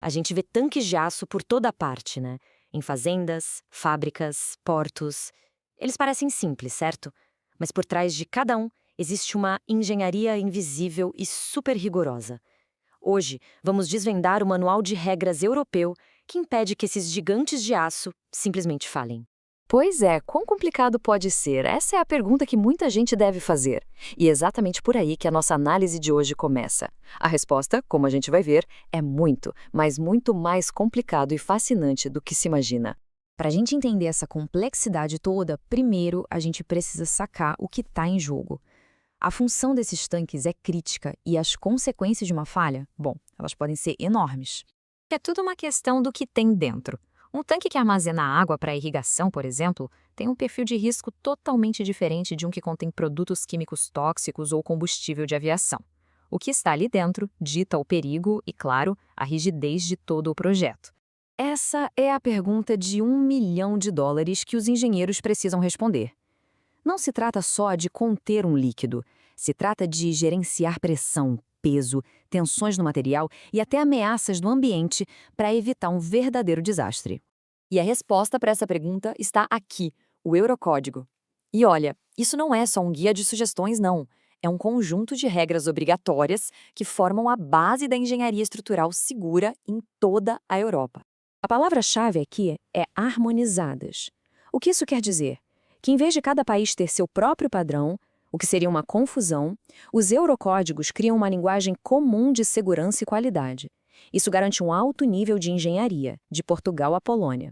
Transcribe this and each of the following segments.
A gente vê tanques de aço por toda parte, né? Em fazendas, fábricas, portos. Eles parecem simples, certo? Mas por trás de cada um existe uma engenharia invisível e super rigorosa. Hoje, vamos desvendar o manual de regras europeu que impede que esses gigantes de aço simplesmente falhem. Pois é, quão complicado pode ser? Essa é a pergunta que muita gente deve fazer. E é exatamente por aí que a nossa análise de hoje começa. A resposta, como a gente vai ver, é muito, mas muito mais complicado e fascinante do que se imagina. Para a gente entender essa complexidade toda, primeiro a gente precisa sacar o que está em jogo. A função desses tanques é crítica e as consequências de uma falha, bom, elas podem ser enormes. É tudo uma questão do que tem dentro. Um tanque que armazena água para irrigação, por exemplo, tem um perfil de risco totalmente diferente de um que contém produtos químicos tóxicos ou combustível de aviação. O que está ali dentro dita o perigo e, claro, a rigidez de todo o projeto. Essa é a pergunta de US$ 1 milhão que os engenheiros precisam responder. Não se trata só de conter um líquido, se trata de gerenciar pressão, peso, tensões no material e até ameaças do ambiente para evitar um verdadeiro desastre. E a resposta para essa pergunta está aqui, o Eurocódigo. E olha, isso não é só um guia de sugestões, não. É um conjunto de regras obrigatórias que formam a base da engenharia estrutural segura em toda a Europa. A palavra-chave aqui é harmonizadas. O que isso quer dizer? Que em vez de cada país ter seu próprio padrão, o que seria uma confusão, os eurocódigos criam uma linguagem comum de segurança e qualidade. Isso garante um alto nível de engenharia, de Portugal à Polônia.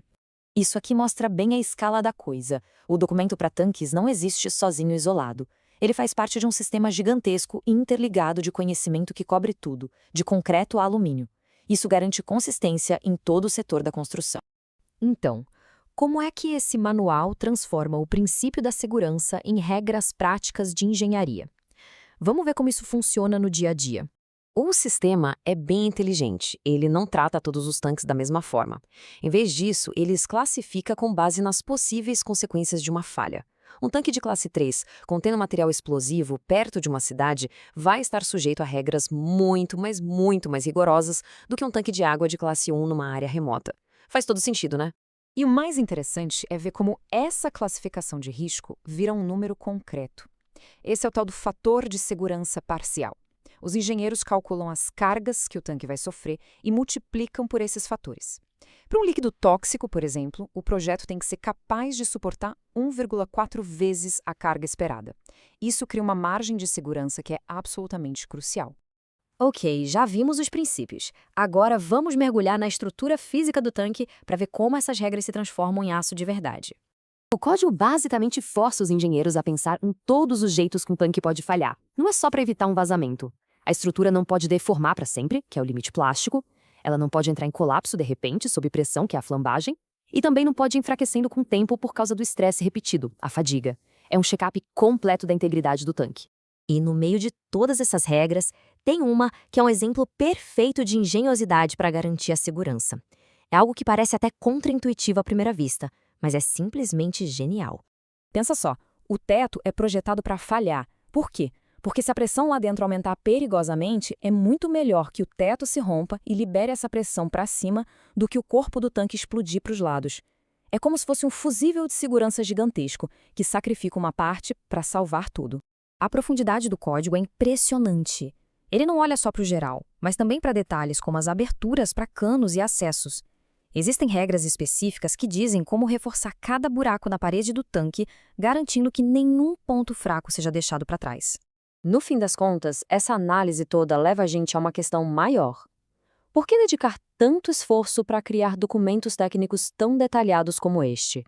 Isso aqui mostra bem a escala da coisa. O documento para tanques não existe sozinho e isolado. Ele faz parte de um sistema gigantesco e interligado de conhecimento que cobre tudo, de concreto a alumínio. Isso garante consistência em todo o setor da construção. Então, como é que esse manual transforma o princípio da segurança em regras práticas de engenharia? Vamos ver como isso funciona no dia a dia. O sistema é bem inteligente, ele não trata todos os tanques da mesma forma. Em vez disso, ele os classifica com base nas possíveis consequências de uma falha. Um tanque de classe 3, contendo material explosivo perto de uma cidade, vai estar sujeito a regras muito, mas muito mais rigorosas do que um tanque de água de classe 1 numa área remota. Faz todo sentido, né? E o mais interessante é ver como essa classificação de risco vira um número concreto. Esse é o tal do fator de segurança parcial. Os engenheiros calculam as cargas que o tanque vai sofrer e multiplicam por esses fatores. Para um líquido tóxico, por exemplo, o projeto tem que ser capaz de suportar 1,4 vezes a carga esperada. Isso cria uma margem de segurança que é absolutamente crucial. Ok, já vimos os princípios. Agora vamos mergulhar na estrutura física do tanque para ver como essas regras se transformam em aço de verdade. O código basicamente força os engenheiros a pensar em todos os jeitos que um tanque pode falhar. Não é só para evitar um vazamento. A estrutura não pode deformar para sempre, que é o limite plástico. Ela não pode entrar em colapso de repente, sob pressão, que é a flambagem. E também não pode ir enfraquecendo com o tempo por causa do estresse repetido, a fadiga. É um check-up completo da integridade do tanque. E no meio de todas essas regras, tem uma que é um exemplo perfeito de engenhosidade para garantir a segurança. É algo que parece até contraintuitivo à primeira vista, mas é simplesmente genial. Pensa só, o teto é projetado para falhar. Por quê? Porque se a pressão lá dentro aumentar perigosamente, é muito melhor que o teto se rompa e libere essa pressão para cima do que o corpo do tanque explodir para os lados. É como se fosse um fusível de segurança gigantesco, que sacrifica uma parte para salvar tudo. A profundidade do código é impressionante. Ele não olha só para o geral, mas também para detalhes como as aberturas para canos e acessos. Existem regras específicas que dizem como reforçar cada buraco na parede do tanque, garantindo que nenhum ponto fraco seja deixado para trás. No fim das contas, essa análise toda leva a gente a uma questão maior. Por que dedicar tanto esforço para criar documentos técnicos tão detalhados como este?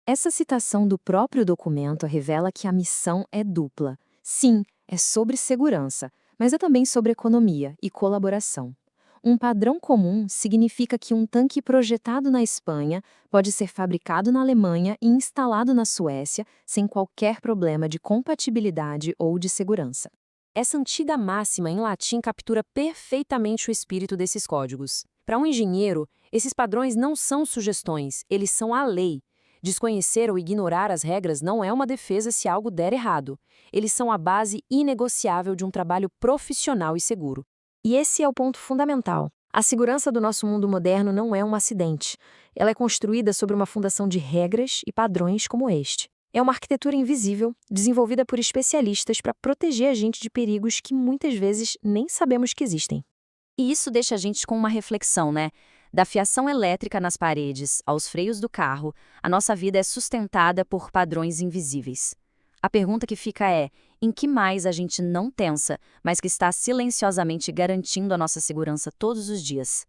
Essa citação do próprio documento revela que a missão é dupla. Sim, é sobre segurança, mas é também sobre economia e colaboração. Um padrão comum significa que um tanque projetado na Espanha pode ser fabricado na Alemanha e instalado na Suécia sem qualquer problema de compatibilidade ou de segurança. Essa antiga máxima em latim captura perfeitamente o espírito desses códigos. Para um engenheiro, esses padrões não são sugestões, eles são a lei. Desconhecer ou ignorar as regras não é uma defesa se algo der errado. Eles são a base inegociável de um trabalho profissional e seguro. E esse é o ponto fundamental. A segurança do nosso mundo moderno não é um acidente. Ela é construída sobre uma fundação de regras e padrões como este. É uma arquitetura invisível, desenvolvida por especialistas para proteger a gente de perigos que muitas vezes nem sabemos que existem. E isso deixa a gente com uma reflexão, né? Da fiação elétrica nas paredes aos freios do carro, a nossa vida é sustentada por padrões invisíveis. A pergunta que fica é: em que mais a gente não pensa, mas que está silenciosamente garantindo a nossa segurança todos os dias?